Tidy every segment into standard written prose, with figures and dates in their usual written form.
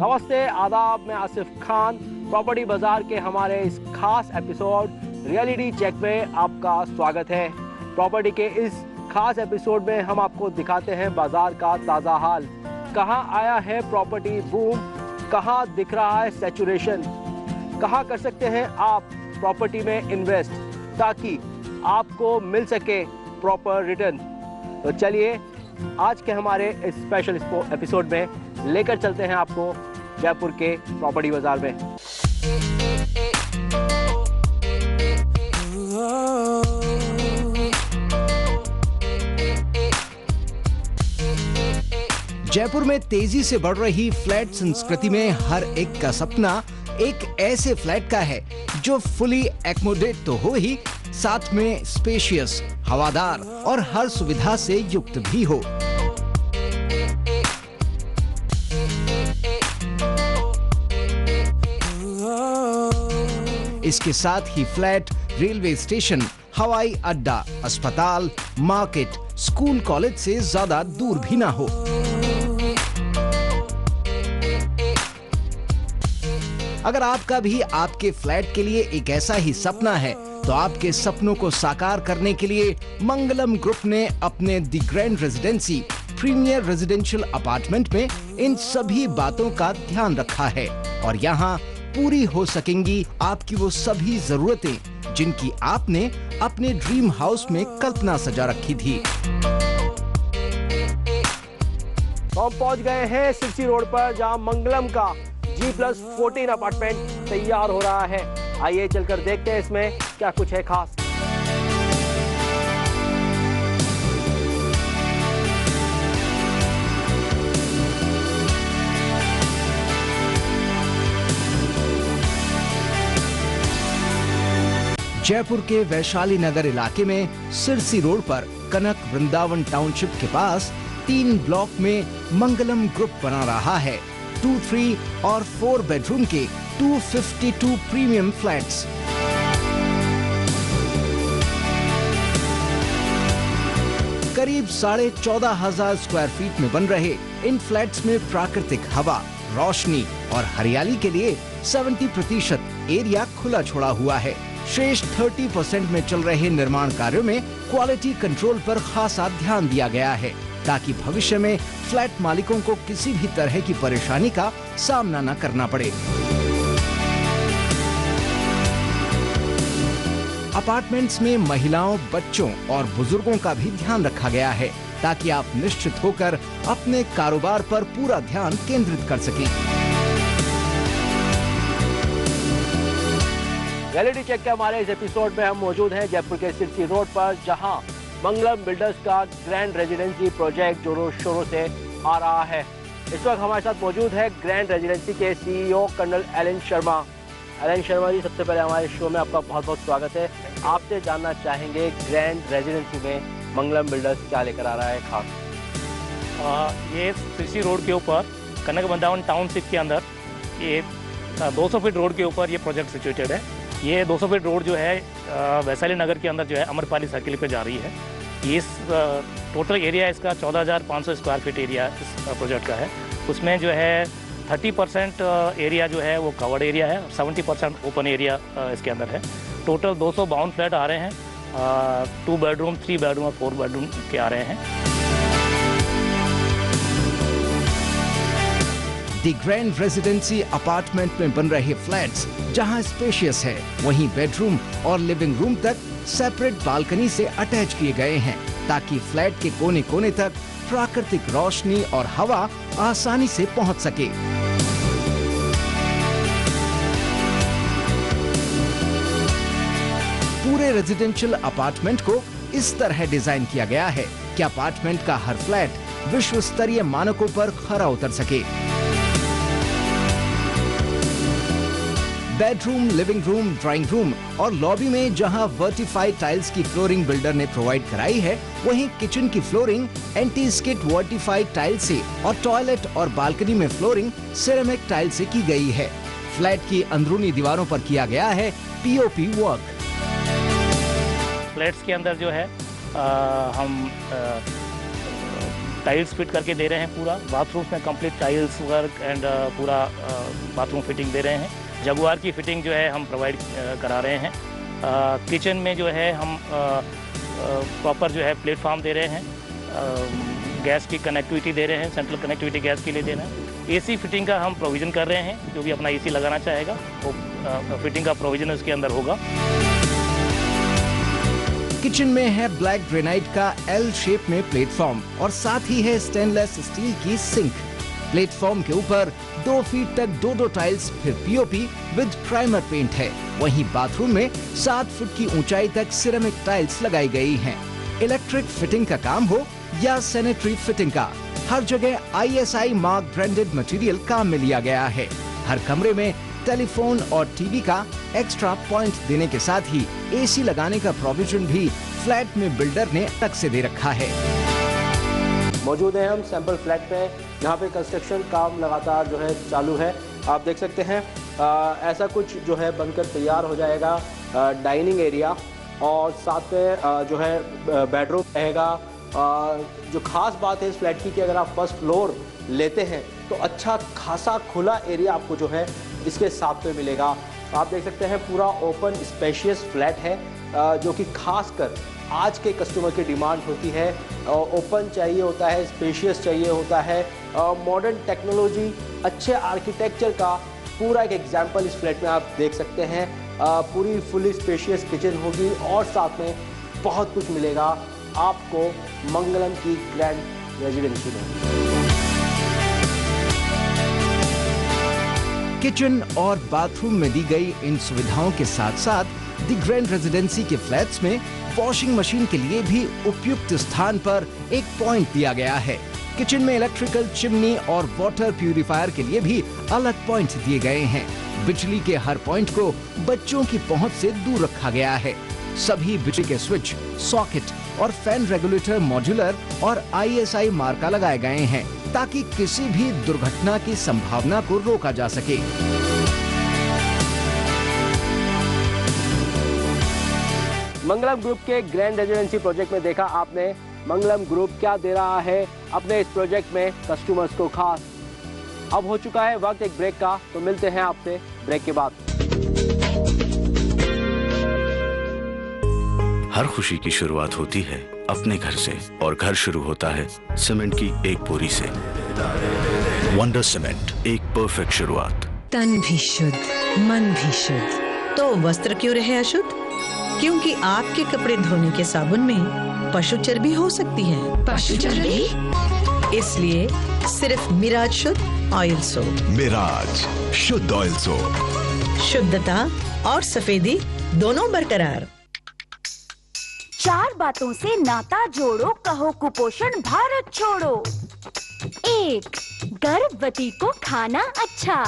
नमस्ते, आदाब। मैं आसिफ खान। प्रॉपर्टी बाजार के हमारे इस खास एपिसोड रियलिटी चेक में आपका स्वागत है। प्रॉपर्टी के इस खास एपिसोड में हम आपको दिखाते हैं बाजार का ताज़ा हाल। कहां आया है प्रॉपर्टी बूम, कहां दिख रहा है सैचुरेशन, कहां कर सकते हैं आप प्रॉपर्टी में इन्वेस्ट ताकि आपको मिल सके प्रॉपर रिटर्न। तो चलिए आज के हमारे इस स्पेशल एपिसोड में लेकर चलते हैं आपको जयपुर के प्रॉपर्टी बाजार में। जयपुर में तेजी से बढ़ रही फ्लैट संस्कृति में हर एक का सपना एक ऐसे फ्लैट का है जो फुली एकोमोडेट तो हो ही, साथ में स्पेशियस, हवादार और हर सुविधा से युक्त भी हो। इसके साथ ही फ्लैट रेलवे स्टेशन, हवाई अड्डा, अस्पताल, मार्केट, स्कूल, कॉलेज से ज्यादा दूर भी ना हो। अगर आपका भी आपके फ्लैट के लिए एक ऐसा ही सपना है तो आपके सपनों को साकार करने के लिए मंगलम ग्रुप ने अपने the grand residency premier residential apartment में इन सभी बातों का ध्यान रखा है और यहाँ पूरी हो सकेंगी आपकी वो सभी जरूरतें जिनकी आपने अपने ड्रीम हाउस में कल्पना सजा रखी थी। तो हम पहुंच गए हैं सिरसी रोड पर, जहां मंगलम का G+14 अपार्टमेंट तैयार हो रहा है। आइए चलकर देखते हैं इसमें क्या कुछ है खास। जयपुर के वैशाली नगर इलाके में सिरसी रोड पर कनक वृंदावन टाउनशिप के पास 3 ब्लॉक में मंगलम ग्रुप बना रहा है 2, 3 और 4 बेडरूम के 252 प्रीमियम फ्लैट्स। करीब 14,500 स्क्वायर फीट में बन रहे इन फ्लैट्स में प्राकृतिक हवा, रोशनी और हरियाली के लिए 70% एरिया खुला छोड़ा हुआ है। शेष 30% में चल रहे निर्माण कार्यों में क्वालिटी कंट्रोल पर खासा ध्यान दिया गया है ताकि भविष्य में फ्लैट मालिकों को किसी भी तरह की परेशानी का सामना न करना पड़े। अपार्टमेंट्स में महिलाओं, बच्चों और बुजुर्गों का भी ध्यान रखा गया है ताकि आप निश्चित होकर अपने कारोबार पर पूरा ध्यान केंद्रित कर सकें। रियलिटी चेक के हमारे इस एपिसोड में हम मौजूद हैं जयपुर के सिरसी रोड पर, जहां मंगलम बिल्डर्स का ग्रैंड रेजिडेंसी प्रोजेक्ट जोरों शोरों से आ रहा है। इस वक्त हमारे साथ मौजूद है ग्रैंड रेजिडेंसी के CEO colonel Alan Sharma. Alan Sharma ji, सबसे पहले हमारे शो में आपका बहुत बहुत स्वागत है। आपसे जानना चाहेंगे ग्रैंड रेजिडेंसी में मंगलम बिल्डर्स क्या लेकर आ रहा है खास। ये सिरसी रोड के ऊपर कनक वृंदावन टाउनशिप के अंदर ये 200 फीट रोड के ऊपर ये प्रोजेक्ट सिचुएटेड है। ये 200 फीट रोड जो है वैशाली नगर के अंदर जो है अमरपाली सर्किल पे जा रही है। इस टोटल एरिया इसका 14,500 स्क्वायर फीट एरिया इस प्रोजेक्ट का है। उसमें जो है 30% एरिया जो है वो कवर्ड एरिया है, 70% ओपन एरिया इसके अंदर है। टोटल 252 फ्लैट आ रहे हैं, 2 बेडरूम, 3 बेडरूम और 4 बेडरूम के आ रहे हैं। द ग्रैंड रेजिडेंसी अपार्टमेंट में बन रहे फ्लैट्स जहां स्पेशियस है, वहीं बेडरूम और लिविंग रूम तक सेपरेट बालकनी से अटैच किए गए हैं ताकि फ्लैट के कोने कोने तक प्राकृतिक रोशनी और हवा आसानी से पहुंच सके। पूरे रेजिडेंशियल अपार्टमेंट को इस तरह डिजाइन किया गया है कि अपार्टमेंट का हर फ्लैट विश्व स्तरीय मानकों पर खरा उतर सके। Bedroom, living room, drawing room और लॉबी में जहां वर्टिफाइड टाइल्स की फ्लोरिंग बिल्डर ने प्रोवाइड कराई है, वहीं किचन की flooring anti skid vitrified tile से और टॉयलेट और बालकनी में फ्लोरिंग सिरेमिक टाइल से की गई है। फ्लैट की अंदरूनी दीवारों पर किया गया है POP वर्क। फ्लैट्स के अंदर जो है हम टाइल्स फिट करके दे रहे हैं पूरा। बाथरूम्स में कंप्लीट टाइल्स वर्क एंड पूरा बाथरूम फिटिंग दे रहे हैं। जगुआर की फिटिंग जो है हम प्रोवाइड करा रहे हैं। किचन में जो है हम प्रॉपर जो है प्लेटफॉर्म दे रहे हैं। गैस की कनेक्टिविटी दे रहे हैं, सेंट्रल कनेक्टिविटी गैस के लिए दे रहे हैं। एसी फिटिंग का हम प्रोविज़न कर रहे हैं। जो भी अपना एसी लगाना चाहेगा वो फिटिंग का प्रोविज़न उसके अंदर होगा। किचन में है ब्लैक ग्रेनाइट का एल शेप में प्लेटफॉर्म और साथ ही है स्टेनलेस स्टील की सिंक। प्लेटफॉर्म के ऊपर 2 फीट तक 2 टाइल्स फिर पीओपी विद प्राइमर पेंट है। वहीं बाथरूम में 7 फुट की ऊंचाई तक सिरेमिक टाइल्स लगाई गई हैं। इलेक्ट्रिक फिटिंग का काम हो या सैनिटरी फिटिंग का, हर जगह ISI मार्क ब्रांडेड मटेरियल काम में लिया गया है। हर कमरे में टेलीफोन और टीवी का एक्स्ट्रा पॉइंट देने के साथ ही AC लगाने का प्रोविजन भी फ्लैट में बिल्डर ने अलग से दे रखा है। मौजूद हैं हम सैंपल फ्लैट पे, यहाँ पे कंस्ट्रक्शन काम लगातार जो है चालू है। आप देख सकते हैं ऐसा कुछ जो है बनकर तैयार हो जाएगा। डाइनिंग एरिया और साथ में जो है बेडरूम रहेगा। जो खास बात है इस फ्लैट की कि अगर आप फर्स्ट फ्लोर लेते हैं तो अच्छा खासा खुला एरिया आपको जो है इसके साथ में मिलेगा। आप देख सकते हैं पूरा ओपन स्पेशियस फ्लैट है, जो कि खास कर आज के कस्टमर की डिमांड होती है। ओपन चाहिए होता है, स्पेशियस चाहिए होता है, मॉडर्न टेक्नोलॉजी, अच्छे आर्किटेक्चर का पूरा एक एग्जाम्पल इस फ्लैट में आप देख सकते हैं। पूरी फुली स्पेशियस किचन होगी और साथ में बहुत कुछ मिलेगा आपको मंगलम की ग्रैंड रेजिडेंसी में। किचन और बाथरूम में दी गई इन सुविधाओं के साथ साथ द ग्रैंड रेजिडेंसी के फ्लैट्स में वॉशिंग मशीन के लिए भी उपयुक्त स्थान पर एक पॉइंट दिया गया है। किचन में इलेक्ट्रिकल चिमनी और वाटर प्यूरिफायर के लिए भी अलग पॉइंट दिए गए हैं। बिजली के हर पॉइंट को बच्चों की पहुंच से दूर रखा गया है। सभी बिजली के स्विच, सॉकेट और फैन रेगुलेटर मॉड्यूलर और ISI मार्का लगाए गए हैं ताकि किसी भी दुर्घटना की संभावना को रोका जा सके। मंगलम ग्रुप के ग्रैंड रेजिडेंसी प्रोजेक्ट में देखा आपने मंगलम ग्रुप क्या दे रहा है अपने इस प्रोजेक्ट में कस्टमर्स को खास। अब हो चुका है वक्त एक ब्रेक का, तो मिलते हैं आपसे ब्रेक के बाद। हर खुशी की शुरुआत होती है अपने घर से और घर शुरू होता है सीमेंट की एक बोरी से। वंडर सीमेंट, एक परफेक्ट शुरुआत। तन भी शुद्ध, मन भी शुद्ध, तो वस्त्र क्यों रहे अशुद्ध? क्योंकि आपके कपड़े धोने के साबुन में पशु चर्बी हो सकती है। पशु चर्बी? इसलिए सिर्फ मिराज शुद्ध ऑयल सोप। मिराज शुद्ध ऑयल सोप, शुद्धता और सफेदी दोनों बरकरार। 4 बातों से नाता जोड़ो, कहो कुपोषण भारत छोड़ो। 1. गर्भवती को खाना अच्छा।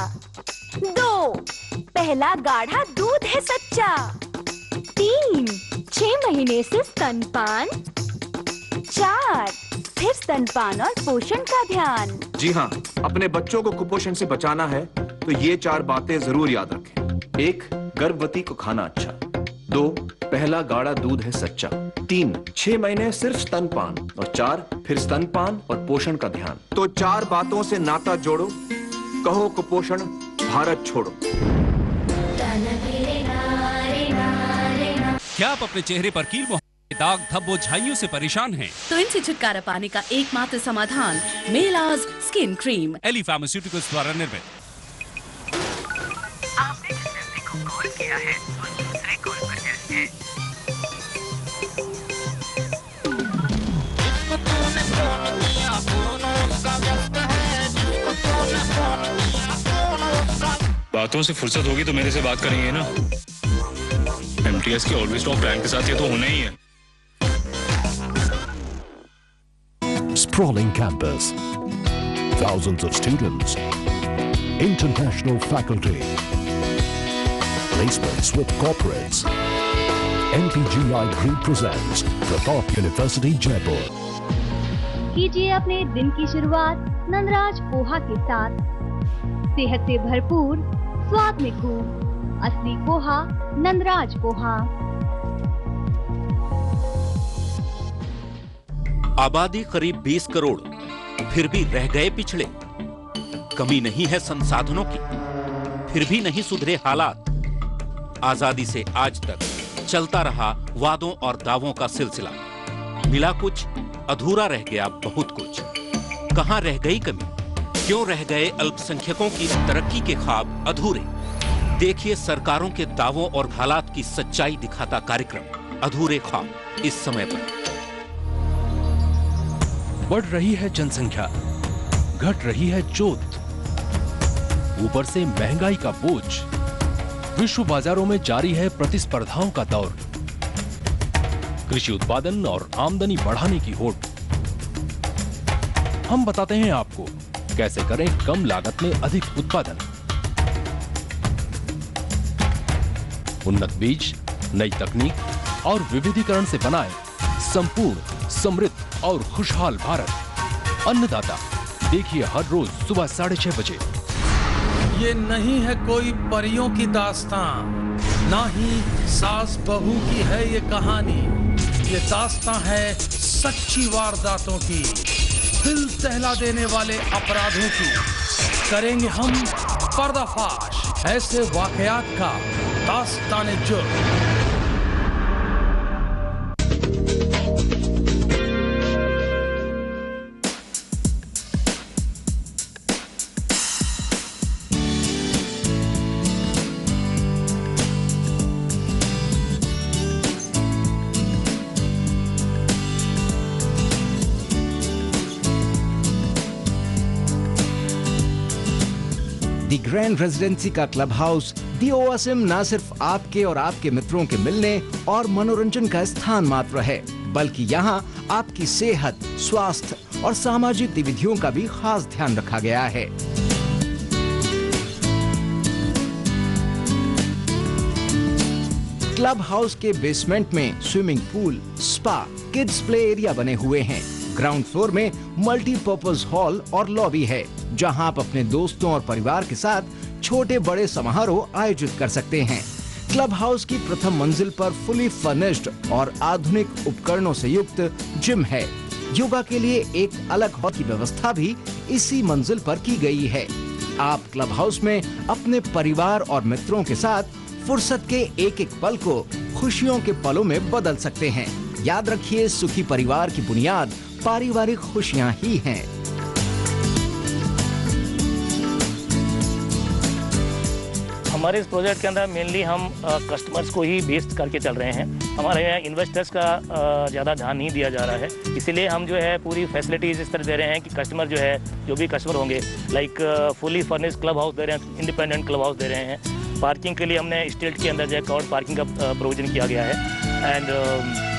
2. पहला गाढ़ा दूध है सच्चा। 3. 6 महीने से स्तनपान। 4. फिर स्तनपान और पोषण का ध्यान। जी हाँ, अपने बच्चों को कुपोषण से बचाना है तो ये 4 बातें जरूर याद रखें। 1. गर्भवती को खाना अच्छा। 2. पहला गाढ़ा दूध है सच्चा। 3. 6 महीने सिर्फ स्तनपान। और 4. फिर स्तनपान और पोषण का ध्यान। तो 4 बातों से नाता जोड़ो, कहो कुपोषण भारत छोड़ो। क्या आप अपने चेहरे पर कील मुहासे, दाग धब्बों झाइयों से परेशान हैं? तो इनसे छुटकारा पाने का एकमात्र समाधान मेलाज स्किन क्रीम, एली फार्मास्यूटिकल्स द्वारा निर्मित। आपने जिस व्यक्ति को कॉल किया है वो दूसरे कॉल पर व्यस्त है। बातों से फुर्सत होगी तो मेरे से बात करेंगे ना। MTS की ऑलवेज टॉप रैंक के साथ ये तो होना ही है। Sprawling campus, thousands of students, international faculty, placements with corporates. NPGI Group presents Pratap University Jaipur. कीजिए अपने दिन की शुरुआत नंदराज पोहा के साथ। सेहत से भरपूर, स्वाद में खूब, असली पोहा नंदराज पोहा। आबादी करीब 20 करोड़, फिर भी रह गए पिछड़े। कमी नहीं है संसाधनों की, फिर भी नहीं सुधरे हालात। आजादी से आज तक चलता रहा वादों और दावों का सिलसिला। मिला कुछ, अधूरा रह गया बहुत कुछ। कहां रह गई कमी? क्यों रह गए अल्पसंख्यकों की तरक्की के ख्वाब अधूरे? देखिए सरकारों के दावों और हालात की सच्चाई दिखाता कार्यक्रम अधूरे ख्वाब इस समय पर। बढ़ रही है जनसंख्या, घट रही है जोत, ऊपर से महंगाई का बोझ, विश्व बाजारों में जारी है प्रतिस्पर्धाओं का दौर, कृषि उत्पादन और आमदनी बढ़ाने की होड़। हम बताते हैं आपको कैसे करें कम लागत में अधिक उत्पादन। उन्नत बीज, नई तकनीक और विविधीकरण से बनाए संपूर्ण, समृद्ध और खुशहाल भारत। अन्नदाता देखिए हर रोज सुबह 6:30 बजे। ये नहीं है कोई परियों की दास्तां, ना ही सास बहू की है ये कहानी। ये दास्तां है सच्ची वारदातों की, दिल दहला देने वाले अपराधों की। करेंगे हम पर्दाफाश ऐसे वाकयात का, दास्ताने जुर्म। दी ग्रैंड रेजिडेंसी का क्लब हाउस दी ओआसिम ना सिर्फ आपके और आपके मित्रों के मिलने और मनोरंजन का स्थान मात्र है, बल्कि यहाँ आपकी सेहत, स्वास्थ्य और सामाजिक गतिविधियों का भी खास ध्यान रखा गया है। क्लब हाउस के बेसमेंट में swimming pool, spa, kids play area बने हुए हैं। ग्राउंड फ्लोर में मल्टीपर्पज हॉल और लॉबी है, जहां आप अपने दोस्तों और परिवार के साथ छोटे बड़े समारोह आयोजित कर सकते हैं। क्लब हाउस की प्रथम मंजिल पर फुली फर्निश्ड और आधुनिक उपकरणों से युक्त जिम है। योगा के लिए एक अलग हॉल की व्यवस्था भी इसी मंजिल पर की गई है। आप क्लब हाउस में अपने परिवार और मित्रों के साथ फुर्सत के एक एक पल को खुशियों के पलों में बदल सकते हैं। याद रखिए, सुखी परिवार की बुनियाद पारिवारिक खुशियां ही हैं। हमारे इस प्रोजेक्ट के अंदर मेनली हम कस्टमर्स को ही बेस्ड करके चल रहे हैं। हमारे यहाँ इन्वेस्टर्स का ज़्यादा ध्यान नहीं दिया जा रहा है, इसीलिए हम जो है पूरी फैसिलिटीज़ इस तरह दे रहे हैं कि कस्टमर जो है, जो भी कस्टमर होंगे, like fully furnished club house दे रहे हैं, इंडिपेंडेंट क्लब हाउस दे रहे हैं। पार्किंग के लिए हमने स्टेट के अंदर जो है कवर्ड पार्किंग का प्रोविजन किया गया है। एंड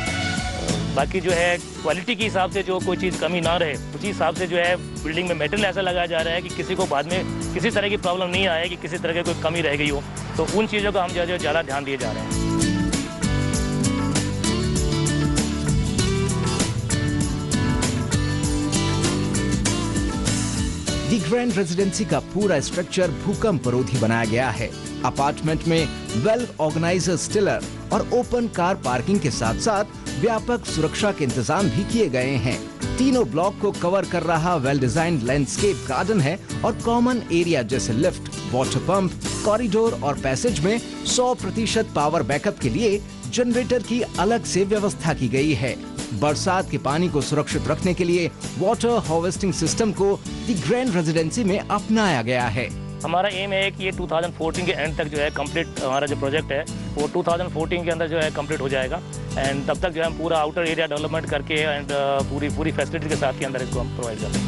बाकी जो है क्वालिटी के हिसाब से जो कोई चीज़ कमी ना रहे, उसी हिसाब से जो है बिल्डिंग में मेटेरियल ऐसा लगाया जा रहा है कि किसी को बाद में किसी तरह की प्रॉब्लम नहीं आए कि किसी तरह की कोई कमी रह गई हो। तो उन चीज़ों का हम जो है ज़्यादा ध्यान दिए जा रहे हैं। दी ग्रैंड रेजिडेंसी का पूरा स्ट्रक्चर भूकंप रोधी बनाया गया है। अपार्टमेंट में वेल ऑर्गेनाइज्ड स्टिलर और ओपन कार पार्किंग के साथ साथ व्यापक सुरक्षा के इंतजाम भी किए गए हैं। तीनों ब्लॉक को कवर कर रहा वेल डिजाइन्ड लैंडस्केप गार्डन है और कॉमन एरिया जैसे लिफ्ट, वाटर पंप, कॉरिडोर और पैसेज में 100% पावर बैकअप के लिए जनरेटर की अलग से व्यवस्था की गई है। बरसात के पानी को सुरक्षित रखने के लिए वाटर हार्वेस्टिंग सिस्टम को दी ग्रैंड रेजिडेंसी में अपनाया गया है। हमारा एम है कि ये 2014 के एंड तक जो है कंप्लीट, हमारा जो प्रोजेक्ट है वो 2014 के अंदर जो है कंप्लीट हो जाएगा। एंड तब तक जो है हम पूरा आउटर एरिया डेवलपमेंट करके एंड पूरी फैसिलिटी के साथ के अंदर इसको हम प्रोवाइड करते हैं।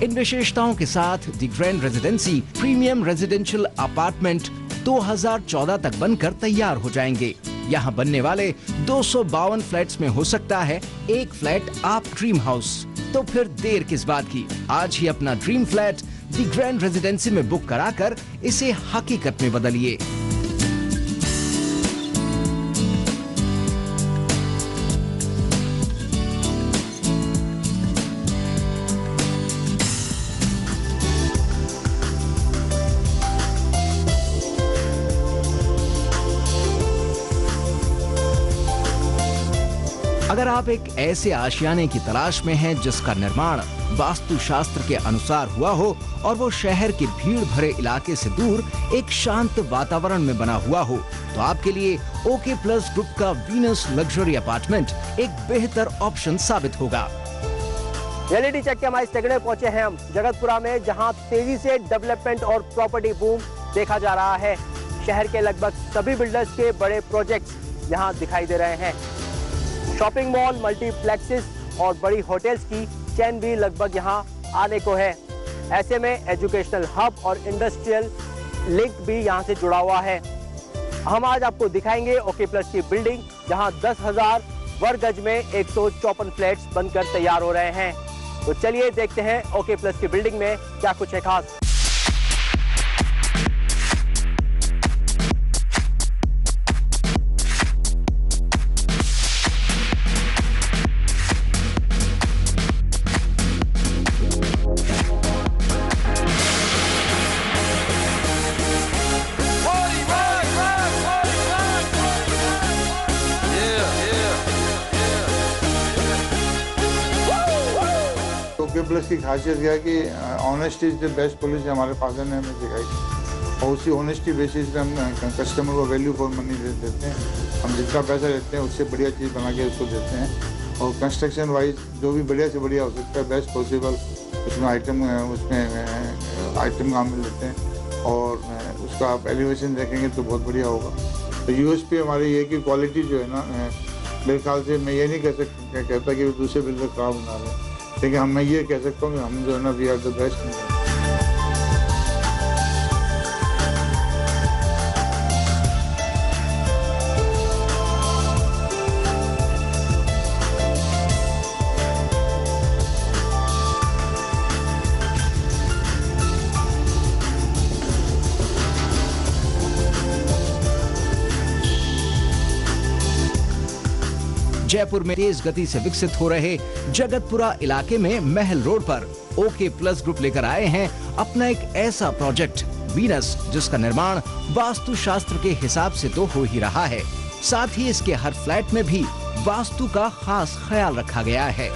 इन विशेषताओं के साथ the grand residency premium residential apartment 2014 तक बनकर तैयार हो जाएंगे। यहाँ बनने वाले 252 फ्लैट्स में हो सकता है एक फ्लैट आप ड्रीम हाउस। तो फिर देर किस बात की, आज ही अपना ड्रीम फ्लैट दी ग्रैंड रेजिडेंसी में बुक कराकर इसे हकीकत में बदलिए। अगर आप एक ऐसे आशियाने की तलाश में हैं जिसका निर्माण वास्तुशास्त्र के अनुसार हुआ हो और वो शहर के भीड़ भरे इलाके से दूर एक शांत वातावरण में बना हुआ हो, तो आपके लिए ओके प्लस ग्रुप का वीनस लग्जरी अपार्टमेंट एक बेहतर ऑप्शन साबित होगा। रियलिटी चेक के हमारे सेगमेंट में पहुंचे हैं हम जगतपुरा में, जहां तेजी से डेवलपमेंट और प्रॉपर्टी बूम देखा जा रहा है। शहर के लगभग सभी बिल्डर्स के बड़े प्रोजेक्ट्स यहां दिखाई दे रहे हैं। शॉपिंग मॉल, मल्टीप्लेक्सेस और बड़ी होटल्स की चेन भी लगभग यहां आने को है। ऐसे में एजुकेशनल हब और इंडस्ट्रियल लिंक भी यहां से जुड़ा हुआ है। हम आज आपको दिखाएंगे ओके प्लस की बिल्डिंग, जहां 10,000 वर्ग गज में 154 फ्लैट्स बनकर तैयार हो रहे हैं। तो चलिए देखते हैं ओके प्लस की बिल्डिंग में क्या कुछ है खास। ओके प्लस की खासियत यह है कि honesty is the best policy हमारे फादर ने हमें सिखाई, और उसी ऑनेस्टी बेसिस पे हम कस्टमर को वैल्यू फॉर मनी देते हैं। हम जितना पैसा देते हैं उससे बढ़िया चीज़ बना के उसको देते हैं, और कंस्ट्रक्शन वाइज जो भी बढ़िया से बढ़िया हो सकता है बेस्ट पॉसिबल उसमें आइटम काम में लेते हैं, और उसका आप एलिवेशन देखेंगे तो बहुत बढ़िया होगा। तो यूएसपी हमारी ये कि क्वालिटी जो है ना, मेरे ख्याल से मैं ये नहीं कहता कि दूसरे बिल्डर खराब बना रहे हैं, लेकिन मैं ये कह सकता हूँ कि हम जो है ना we are the best. Jaipur में तेज गति से विकसित हो रहे जगतपुरा इलाके में महल रोड पर ओके प्लस ग्रुप लेकर आए हैं अपना एक ऐसा प्रोजेक्ट वीनस, जिसका निर्माण वास्तुशास्त्र के हिसाब से तो हो ही रहा है, साथ ही इसके हर फ्लैट में भी वास्तु का खास ख्याल रखा गया है।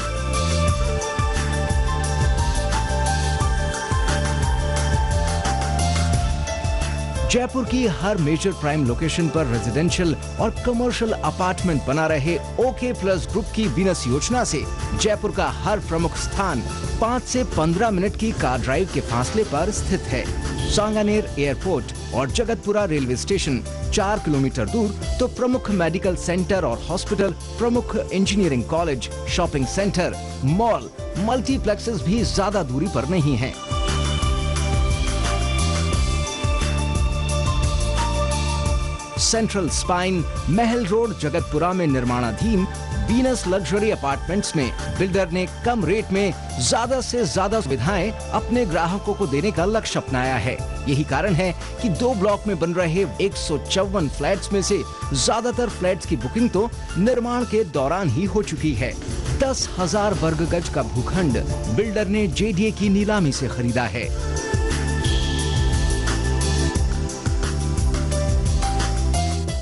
जयपुर की हर मेजर प्राइम लोकेशन पर रेजिडेंशियल और कमर्शियल अपार्टमेंट बना रहे ओके प्लस ग्रुप की वीनस योजना से जयपुर का हर प्रमुख स्थान 5 से 15 मिनट की कार ड्राइव के फासले पर स्थित है। सांगानेर एयरपोर्ट और जगतपुरा रेलवे स्टेशन 4 किलोमीटर दूर, तो प्रमुख मेडिकल सेंटर और हॉस्पिटल, प्रमुख engineering college, shopping centre, mall, multiplexes भी ज्यादा दूरी पर नहीं हैं। सेंट्रल स्पाइन महल रोड जगतपुरा में निर्माणाधीन वीनस लग्जरी अपार्टमेंट्स में बिल्डर ने कम रेट में ज्यादा से ज्यादा सुविधाएं अपने ग्राहकों को देने का लक्ष्य अपनाया है। यही कारण है कि 2 ब्लॉक में बन रहे 154 फ्लैट्स में से ज्यादातर फ्लैट्स की बुकिंग तो निर्माण के दौरान ही हो चुकी है। 10,000 वर्ग गज का भूखंड बिल्डर ने जेडीए की नीलामी से खरीदा है।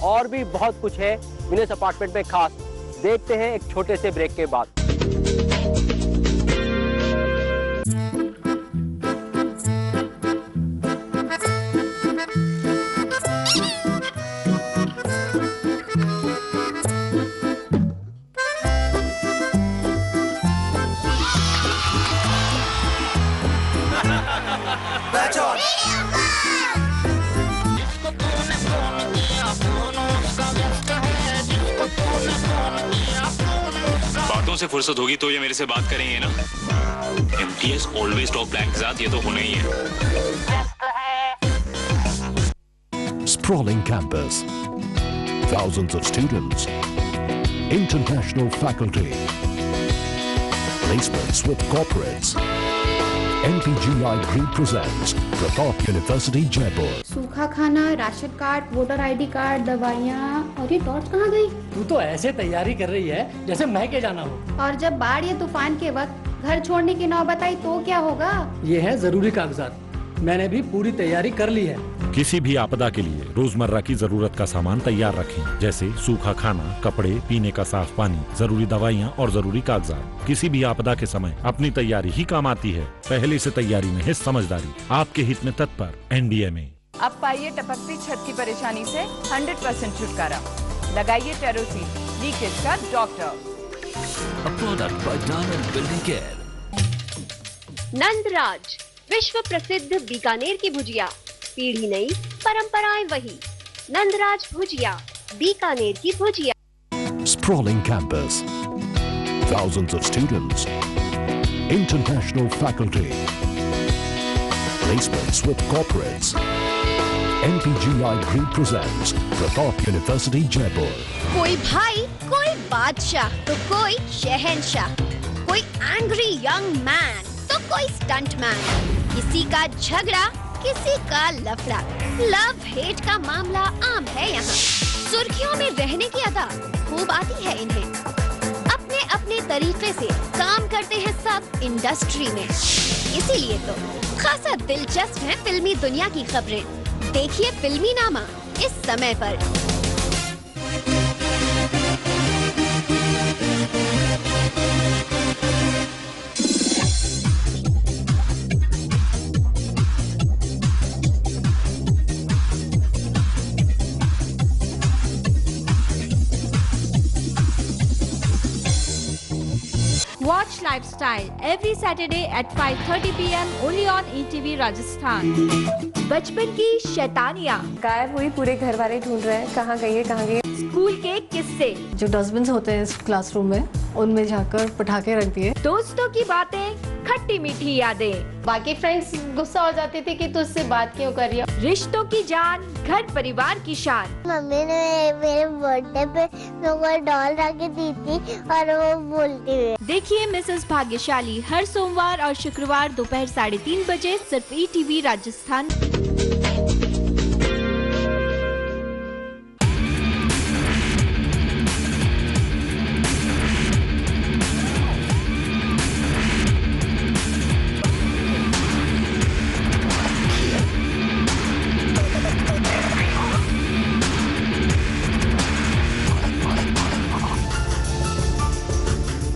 और भी बहुत कुछ है वीनस अपार्टमेंट में खास, देखते हैं एक छोटे से ब्रेक के बाद। से फुर्सत होगी तो ये मेरे से बात करेंगे ना। MTS ऑलवेज टॉप रैंक के साथ ये तो होना ही है। Sprawling campus, thousands of students, international faculty, placements with corporates. NPGI Group presents Pratap University Jaipur. सूखा खाना, ration card, voter ID card, दवाइयाँ, और ये टॉर्च कहाँ गई? तू तो ऐसे तैयारी कर रही है जैसे महके जाना हो। और जब बाढ़ या तूफान के वक्त घर छोड़ने की नौबत आई तो क्या होगा? ये है जरूरी कागजात, मैंने भी पूरी तैयारी कर ली है। किसी भी आपदा के लिए रोजमर्रा की जरूरत का सामान तैयार रखें, जैसे सूखा खाना, कपड़े, पीने का साफ पानी, जरूरी दवाइयाँ और जरूरी कागजात। किसी भी आपदा के समय अपनी तैयारी ही काम आती है। पहले से तैयारी में है समझदारी। आपके हित में तत्पर एनडीए में। अब पाइए टपकती छत की परेशानी से 100% छुटकारा। लगाइए टेरोसीन, लीकेज का doctor. A product by Diamond Building Care. Nandraj, विश्व प्रसिद्ध बीकानेर की भुजिया, पीढ़ी नई परंपराएं वही। नंदराज भुजिया, बीकानेर की भुजिया। Sprawling campus, thousands of students, international faculty, placements with corporates. NPGI Group presents Pratap University Jaipur. कोई भाई, कोई बादशाह, तो कोई शहंशाह, कोई एंग्री यंग मैन, तो कोई स्टंट मैन। किसी का झगड़ा, किसी का लफड़ा, लव हेट का मामला आम है यहाँ। सुर्खियों में रहने की अदा खूब आती है इन्हें। अपने अपने तरीके से काम करते हैं सब इंडस्ट्री में। इसीलिए तो खासा दिलचस्प है फिल्मी दुनिया की खबरें। देखिए फिल्मी नामा इस समय पर। Watch Lifestyle every Saturday at 5:30 p.m. only on ETV Rajasthan. बचपन की शैतानियाँ गायब हुई, पूरे घर वाले ढूंढ रहे हैं कहाँ गई है, कहाँ गई है। स्कूल के किस्से, जो डस्टबिन होते हैं इस क्लासरूम में, उनमें जाकर पटाखे रख दिए। दोस्तों की बातें, खट्टी मीठी यादें। बाकी फ्रेंड्स गुस्सा हो जाती थी कि तू उससे बात क्यों कर रही है। रिश्तों की जान, घर परिवार की शान। मम्मी ने मेरे बर्थडे पे मेरे को डॉल ला के दी थी और वो बोलती हुई। देखिए मिसेस भाग्यशाली हर सोमवार और शुक्रवार दोपहर 3:30 बजे सिर्फ ETV राजस्थान।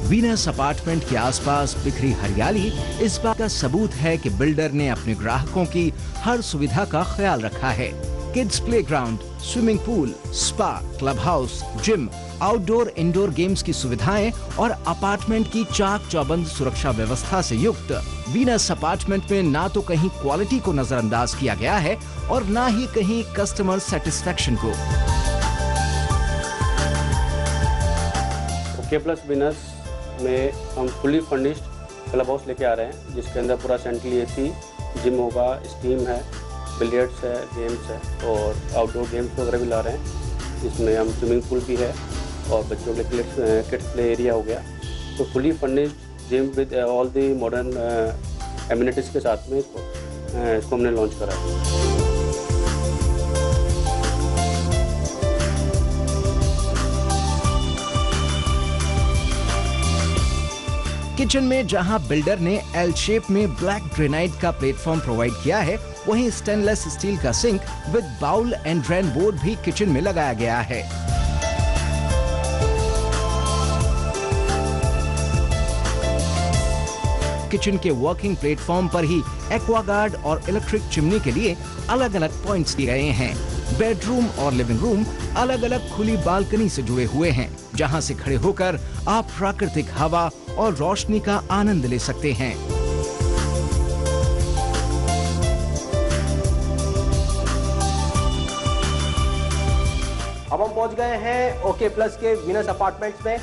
वीनस अपार्टमेंट के आसपास बिखरी हरियाली इस बात का सबूत है कि बिल्डर ने अपने ग्राहकों की हर सुविधा का ख्याल रखा है। Kids playground, swimming pool, spa, club house, gym, outdoor indoor games की सुविधाएं और अपार्टमेंट की चाक चौबंद सुरक्षा व्यवस्था से युक्त वीनस अपार्टमेंट में ना तो कहीं क्वालिटी को नजरअंदाज किया गया है और ना ही कहीं कस्टमर सेटिस्फेक्शन को। ओके प्लस वीनस में हम फुली फर्निश्ड क्लब हाउस लेके आ रहे हैं, जिसके अंदर पूरा सेंट्रल AC, जिम होगा, स्टीम है, बिलियर्ड्स है, गेम्स है और आउटडोर गेम्स वगैरह भी ला रहे हैं। जिसमें हम स्विमिंग पूल भी है और बच्चों के लिए किड्स प्ले एरिया हो गया। तो fully furnished gym with all the modern amenities के साथ में इसको हमने लॉन्च करा है। किचन में जहां बिल्डर ने L शेप में ब्लैक ग्रेनाइट का प्लेटफॉर्म प्रोवाइड किया है, वहीं स्टेनलेस स्टील का sink with bowl and drain board भी किचन में लगाया गया है। किचन के वर्किंग प्लेटफॉर्म पर ही एक्वागार्ड और इलेक्ट्रिक चिमनी के लिए अलग अलग पॉइंट्स दिए गए हैं। बेडरूम और लिविंग रूम अलग अलग खुली बालकनी से जुड़े हुए हैं, जहां से खड़े होकर आप प्राकृतिक हवा और रोशनी का आनंद ले सकते हैं। अब हम पहुंच गए हैं ओके प्लस के वीनस अपार्टमेंट्स में।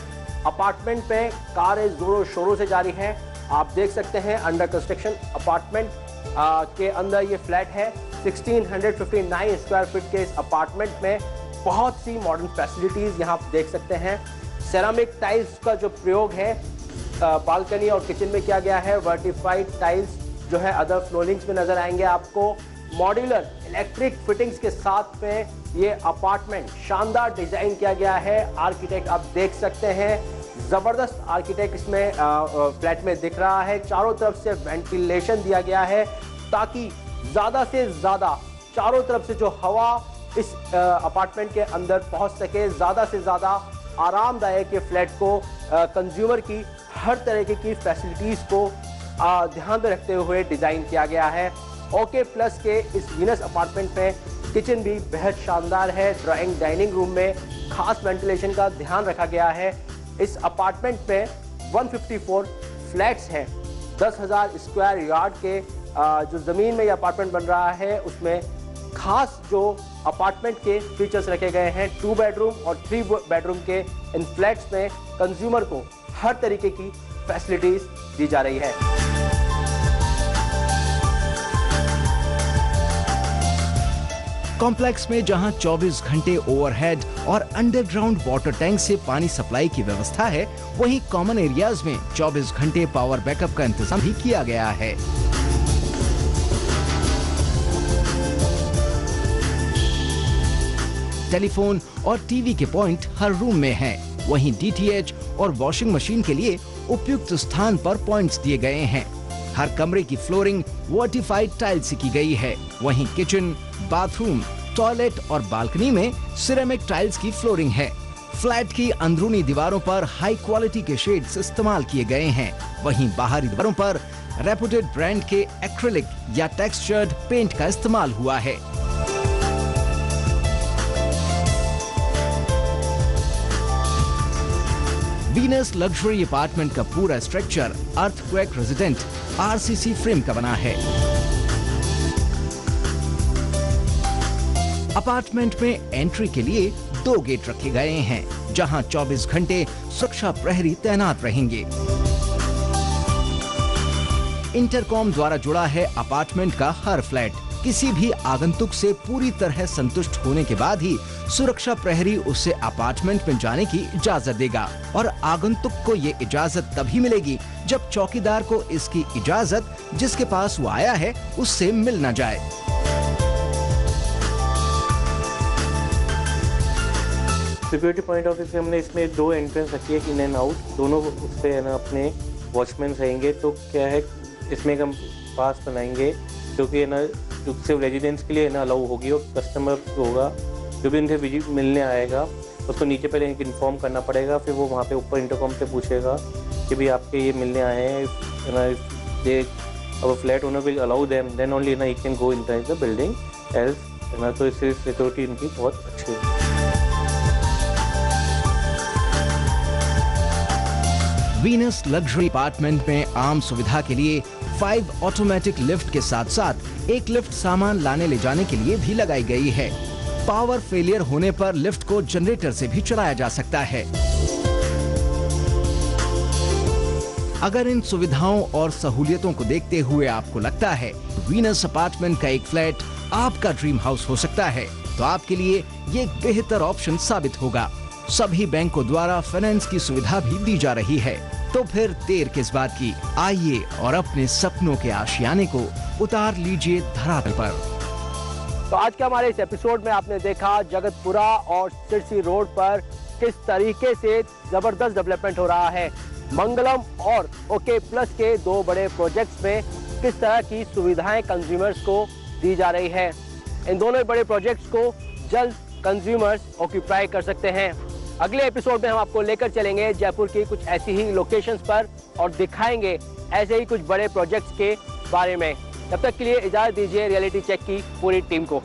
अपार्टमेंट पे कार्य जोरों शोरों से जारी है। आप देख सकते हैं अंडर कंस्ट्रक्शन अपार्टमेंट के अंदर ये फ्लैट है। 1659 स्क्वायर फीट के इस अपार्टमेंट में बहुत सी मॉडर्न फैसिलिटीज यहाँ आप देख सकते हैं। सेरामिक टाइल्स का जो प्रयोग है बालकनी और किचन में किया गया है। वर्टिफाइड टाइल्स जो है अदर फ्लोरिंग्स में नजर आएंगे आपको। मॉड्यूलर इलेक्ट्रिक फिटिंग्स के साथ में ये अपार्टमेंट शानदार डिजाइन किया गया है। आर्किटेक्ट आप देख सकते हैं, जबरदस्त आर्किटेक्ट इसमें फ्लैट में दिख रहा है। चारों तरफ से वेंटिलेशन दिया गया है ताकि ज्यादा से ज्यादा चारों तरफ से जो हवा इस अपार्टमेंट के अंदर पहुंच सके, ज़्यादा से ज़्यादा आरामदायक ये फ्लैट को कंज्यूमर की हर तरीके की फैसिलिटीज़ को ध्यान में रखते हुए डिज़ाइन किया गया है। ओके प्लस के इस वीनस अपार्टमेंट में किचन भी बेहद शानदार है। ड्राइंग डाइनिंग रूम में खास वेंटिलेशन का ध्यान रखा गया है। इस अपार्टमेंट में 154 फ्लैट्स हैं। 10,000 स्क्वायर यार्ड के जो ज़मीन में ये अपार्टमेंट बन रहा है उसमें खास जो अपार्टमेंट के फीचर्स रखे गए हैं। 2 बेडरूम और 3 बेडरूम के इन फ्लैट्स में कंज्यूमर को हर तरीके की फैसिलिटीज दी जा रही है। कॉम्प्लेक्स में जहां 24 घंटे ओवरहेड और अंडरग्राउंड वाटर टैंक से पानी सप्लाई की व्यवस्था है, वहीं कॉमन एरियाज में 24 घंटे पावर बैकअप का इंतजाम भी किया गया है। टेलीफोन और टीवी के पॉइंट हर रूम में हैं। वहीं डीटीएच और वॉशिंग मशीन के लिए उपयुक्त स्थान पर पॉइंट्स दिए गए हैं। हर कमरे की फ्लोरिंग वर्टिफाइड टाइल से की गई है। वहीं किचन, बाथरूम, टॉयलेट और बालकनी में सिरेमिक टाइल्स की फ्लोरिंग है। फ्लैट की अंदरूनी दीवारों पर हाई क्वालिटी के शेड्स इस्तेमाल किए गए हैं। वहीं बाहरी दीवारों पर रेपुटेड ब्रांड के एक्रिलिक या टेक्सचर्ड पेंट का इस्तेमाल हुआ है। वीनस लग्जरी अपार्टमेंट का पूरा structure earthquake resident RCC frame का बना है। अपार्टमेंट में एंट्री के लिए 2 गेट रखे गए हैं, जहां 24 घंटे सुरक्षा प्रहरी तैनात रहेंगे। इंटरकॉम द्वारा जुड़ा है अपार्टमेंट का हर फ्लैट। किसी भी आगंतुक से पूरी तरह संतुष्ट होने के बाद ही सुरक्षा प्रहरी उससे अपार्टमेंट में जाने की इजाजत देगा, और आगंतुक को ये इजाजत तभी मिलेगी जब चौकीदार को इसकी इजाजत जिसके पास वो आया है उससे मिल न जाए। सिक्योरिटी पॉइंट ऑफ व्यू से हमने इसमें 2 एंट्रेंस रखी है, इन एंड आउट। दोनों उस पे है ना अपने वॉचमैन रहेंगे। तो क्या है, इसमें हम पास बनाएंगे जो कि है ना सिर्फ रेजिडेंट्स के लिए ना अलाउ होगी, और कस्टमर होगा जो भी उनसे विजिट मिलने आएगा उसको नीचे पहले इन्फॉर्म करना पड़ेगा। फिर वो वहाँ पे ऊपर इंटरकॉम से पूछेगा कि भाई आपके ये मिलने आए हैं ना, ये अब flat owner will allow them, then only ना he can go inside the building else है ना। तो इससे सिक्योरिटी इनकी बहुत अच्छी है। वीनस लग्जरी अपार्टमेंट में आम सुविधा के लिए 5 ऑटोमेटिक लिफ्ट के साथ साथ एक लिफ्ट सामान लाने ले जाने के लिए भी लगाई गई है। पावर फेलियर होने पर लिफ्ट को जनरेटर से भी चलाया जा सकता है। अगर इन सुविधाओं और सहूलियतों को देखते हुए आपको लगता है वीनस अपार्टमेंट का एक फ्लैट आपका ड्रीम हाउस हो सकता है, तो आपके लिए ये एक बेहतर ऑप्शन साबित होगा। सभी बैंकों द्वारा फाइनेंस की सुविधा भी दी जा रही है। तो फिर देर किस बात की, आइए और अपने सपनों के आशियाने को उतार लीजिए धरातल पर। तो आज के हमारे इस एपिसोड में आपने देखा जगतपुरा और सिरसी रोड पर किस तरीके से जबरदस्त डेवलपमेंट हो रहा है। मंगलम और ओके प्लस के 2 बड़े प्रोजेक्ट्स में किस तरह की सुविधाएं कंज्यूमर्स को दी जा रही है। इन दोनों बड़े प्रोजेक्ट्स को जल्द कंज्यूमर्स ऑक्यूपाई कर सकते हैं। अगले एपिसोड में हम आपको लेकर चलेंगे जयपुर की कुछ ऐसी ही लोकेशंस पर और दिखाएंगे ऐसे ही कुछ बड़े प्रोजेक्ट्स के बारे में। तब तक के लिए इजाजत दीजिए रियलिटी चेक की पूरी टीम को।